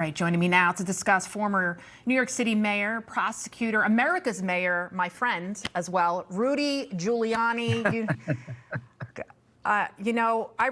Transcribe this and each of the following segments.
Right, joining me now to discuss former New York City mayor, prosecutor, America's mayor, my friend as well, Rudy Giuliani. I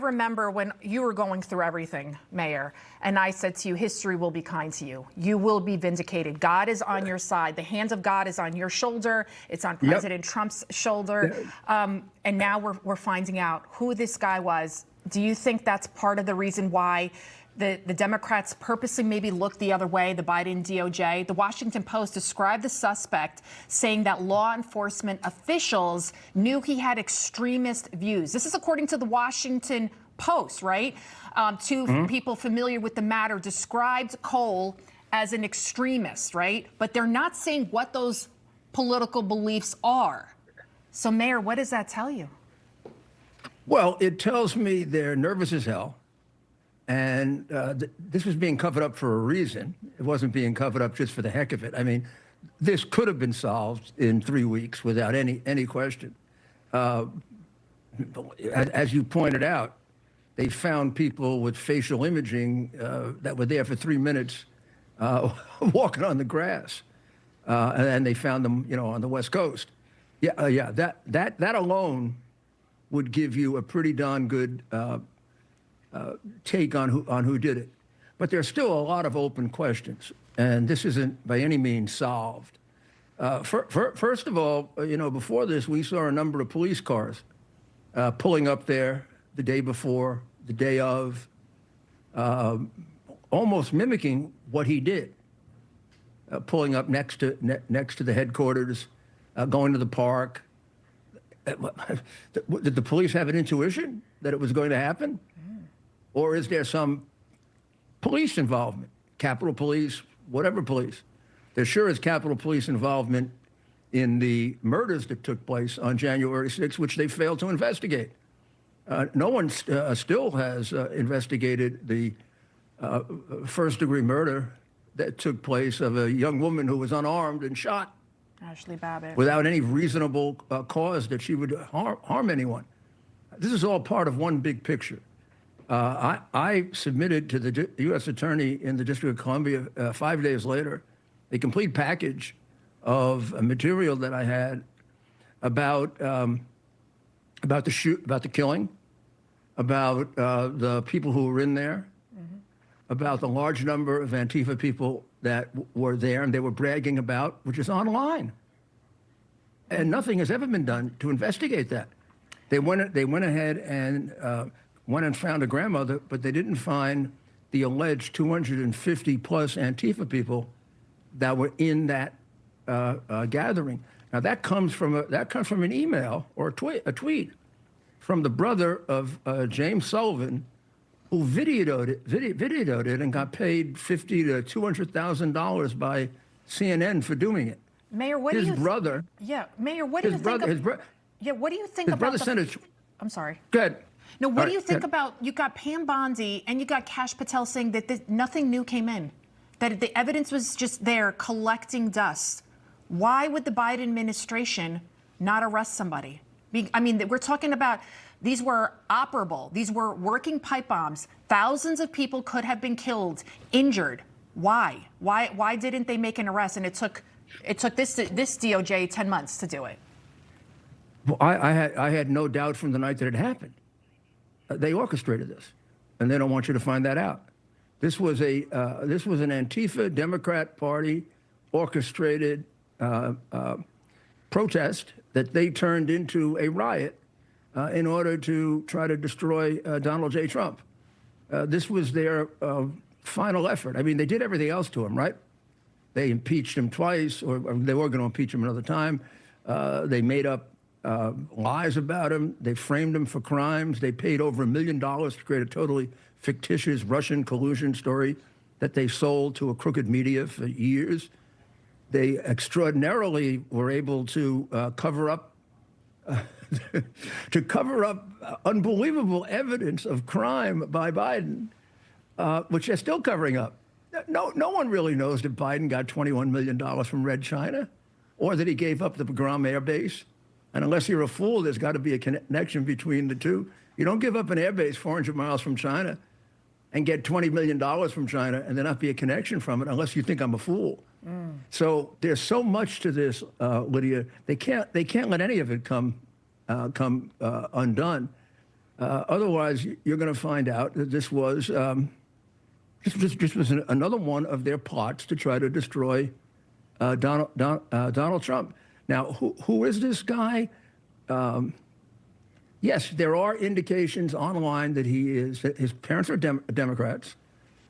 remember when you were going through everything, Mayor, and I said to you, history will be kind to you. You will be vindicated. God is on your side. The hand of God is on your shoulder. It's on President Trump's shoulder. And now we're finding out who this guy was. Do you think that's part of the reason why the Democrats purposely maybe looked the other way, the Biden DOJ? The Washington Post described the suspect saying that law enforcement officials knew he had extremist views. This is according to the Washington Post, right? Two people familiar with the matter described Cole as an extremist, right? But they're not saying what those political beliefs are. So, Mayor, what does that tell you? Well, it tells me they're nervous as hell. And this was being covered up for a reason. It wasn't being covered up just for the heck of it. I mean, this could have been solved in 3 weeks without any question. As you pointed out, they found people with facial imaging that were there for 3 minutes walking on the grass. And they found them, on the West Coast. That alone would give you a pretty darn good take on who did it. But there's still a lot of open questions, and this isn't by any means solved. First of all, before this, we saw a number of police cars pulling up there the day before, the day of, almost mimicking what he did, pulling up next to the headquarters, going to the park. Did the police have an intuition that it was going to happen? Or is there some police involvement, Capitol Police, whatever police? There sure is Capitol Police involvement in the murders that took place on January 6th, which they failed to investigate. No one still has investigated the first-degree murder that took place of a young woman who was unarmed and shot Ashley Babbitt, without any reasonable cause that she would harm anyone. This is all part of one big picture. I submitted to the U.S. Attorney in the District of Columbia 5 days later a complete package of material that I had about the killing, about the people who were in there, about the large number of Antifa people that were there and they were bragging about, which is online. And nothing has ever been done to investigate that. They went ahead and went and found a grandmother, but they didn't find the alleged 250 plus Antifa people that were in that gathering. Now that comes from an email or a tweet from the brother of James Sullivan, who videoed it and got paid $50,000 to $200,000 by CNN for doing it. Mayor, what do you think? Mayor, what do you think? What do you think about his brother I'm sorry. Go ahead. No, what do you think about, you got Pam Bondi and you got Kash Patel saying that nothing new came in, that the evidence was just there collecting dust. Why would the Biden administration not arrest somebody? I mean, we're talking about, these were operable. These were working pipe bombs. Thousands of people could have been killed, injured. Why? Why didn't they make an arrest? And it took this DOJ 10 months to do it. Well, I had no doubt from the night that it happened. They orchestrated this, and they don't want you to find that out. This was an Antifa Democrat Party orchestrated protest that they turned into a riot in order to try to destroy Donald J. Trump. This was their final effort. I mean, they did everything else to him, right? They impeached him twice, or they were going to impeach him another time. They made up lies about him. They framed him for crimes. They paid over $1 million to create a totally fictitious Russian collusion story that they sold to a crooked media for years. They extraordinarily were able to cover up unbelievable evidence of crime by Biden, which they're still covering up. No one really knows that Biden got $21 million from Red China, or that he gave up the Bagram Air Base. And unless you're a fool, there's got to be a connection between the two. You don't give up an airbase 400 miles from China and get $20 million from China and there not be a connection from it unless you think I'm a fool. So there's so much to this, Lydia. They can't let any of it come undone. Otherwise, you're going to find out that this was another one of their plots to try to destroy Donald Trump. Now, who is this guy? Yes, there are indications online that his parents are Democrats.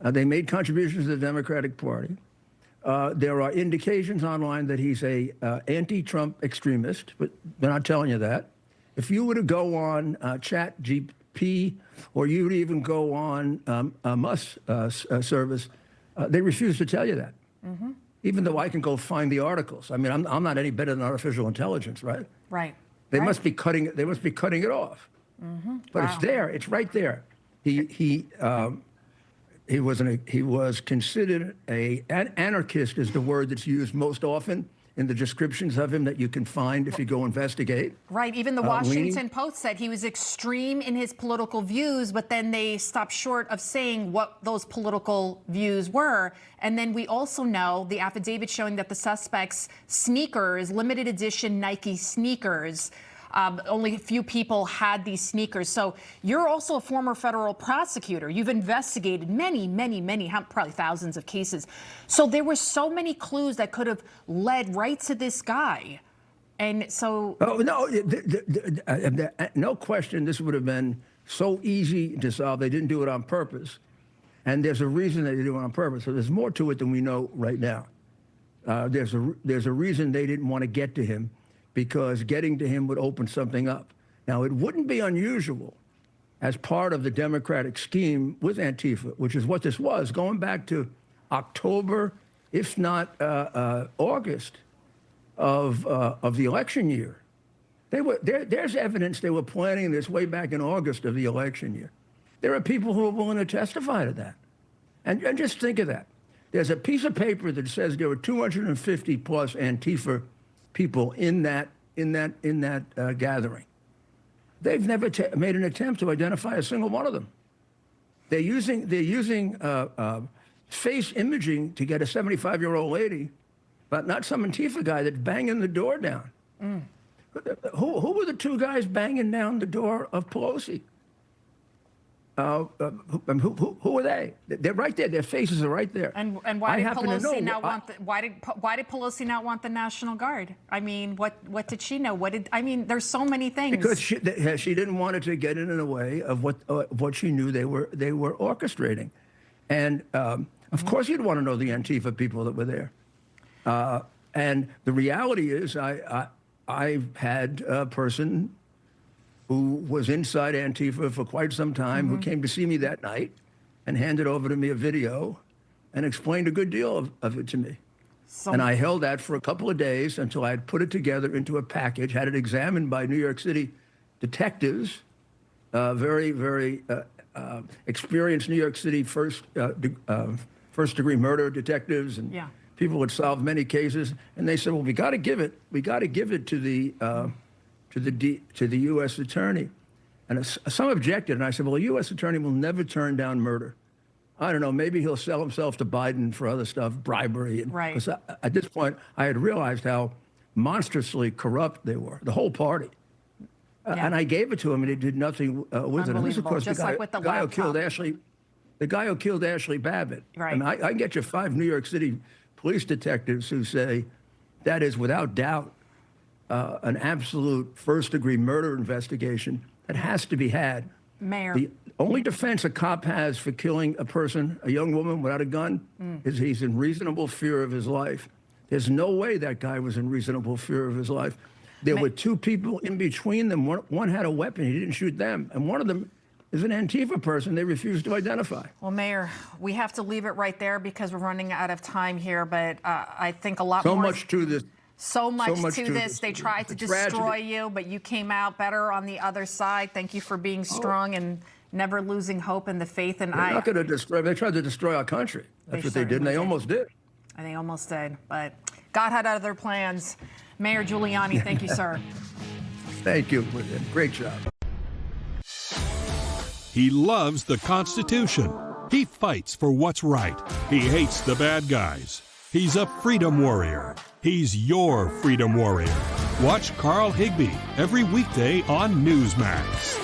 They made contributions to the Democratic Party. There are indications online that he's a anti-Trump extremist, but they're not telling you that. If you were to go on ChatGPT or you would even go on a Musk service, they refuse to tell you that. Even though I can go find the articles. I mean, I'm not any better than artificial intelligence, right? Right. They must be cutting it. They must be cutting it off. But it's there. It's right there. He was considered an anarchist is the word that's used most often in the descriptions of him that you can find if you go investigate. Right. Even the Washington Post said he was extreme in his political views, but then they stopped short of saying what those political views were. And then we also know the affidavit showing that the suspect's sneakers, limited edition Nike sneakers, only a few people had these sneakers. So you're also a former federal prosecutor. You've investigated many, probably thousands of cases. So there were so many clues that could have led right to this guy. And so... Oh, no, no question this would have been so easy to solve. They didn't do it on purpose. And there's a reason they didn't do it on purpose. So there's more to it than we know right now. There's a reason they didn't want to get to him, because getting to him would open something up. Now, it wouldn't be unusual as part of the Democratic scheme with Antifa, which is what this was, going back to October, if not August of the election year. There's evidence they were planning this way back in August of the election year. There are people who are willing to testify to that. And just think of that. There's a piece of paper that says there were 250 plus Antifa people in that gathering. They've never made an attempt to identify a single one of them. They're using face imaging to get a 75-year-old lady, but not some Antifa guy that's banging the door down. Who were the two guys banging down the door of Pelosi? Who are they? They're right there. Their faces are right there. And why did Pelosi not want why did Pelosi not want the National Guard? I mean, what did she know? There's so many things. Because she didn't want it to get in the way of what she knew they were orchestrating, and of course you'd want to know the Antifa people that were there. And the reality is, I've had a person who was inside Antifa for quite some time, who came to see me that night and handed over to me a video and explained a good deal of it to me. And I held that for a couple of days until I had put it together into a package, had it examined by New York City detectives, very experienced New York City first-degree murder detectives and people who had solved many cases. And they said, well, we got to give it to the U.S. attorney. And some objected, and I said, well, a U.S. attorney will never turn down murder. I don't know, maybe he'll sell himself to Biden for other stuff, bribery. Right. Because at this point, I had realized how monstrously corrupt they were, the whole party. And I gave it to him, and he did nothing with it. And this, of course, Just the like guy who killed Ashley Babbitt. Right. And I can get you 5 New York City police detectives who say that is, without doubt, an absolute first-degree murder investigation that has to be had. Mayor. The only defense a cop has for killing a person, a young woman without a gun, is he's in reasonable fear of his life. There's no way that guy was in reasonable fear of his life. There were 2 people in between them. One had a weapon. He didn't shoot them. And one of them is an Antifa person they refused to identify. Well, Mayor, we have to leave it right there because we're running out of time here. But I think a lot more. So much to this. So much to this. They tried to destroy you, but you came out better on the other side. Thank you for being strong and never losing hope and the faith. And They're not going to destroy. They tried to destroy our country. That's what they did, and they almost did. And they almost did, but God had other plans. Mayor Giuliani, thank you, sir. Thank you. Great job. He loves the Constitution. He fights for what's right. He hates the bad guys. He's a freedom warrior. He's your freedom warrior. Watch Carl Higbie every weekday on Newsmax.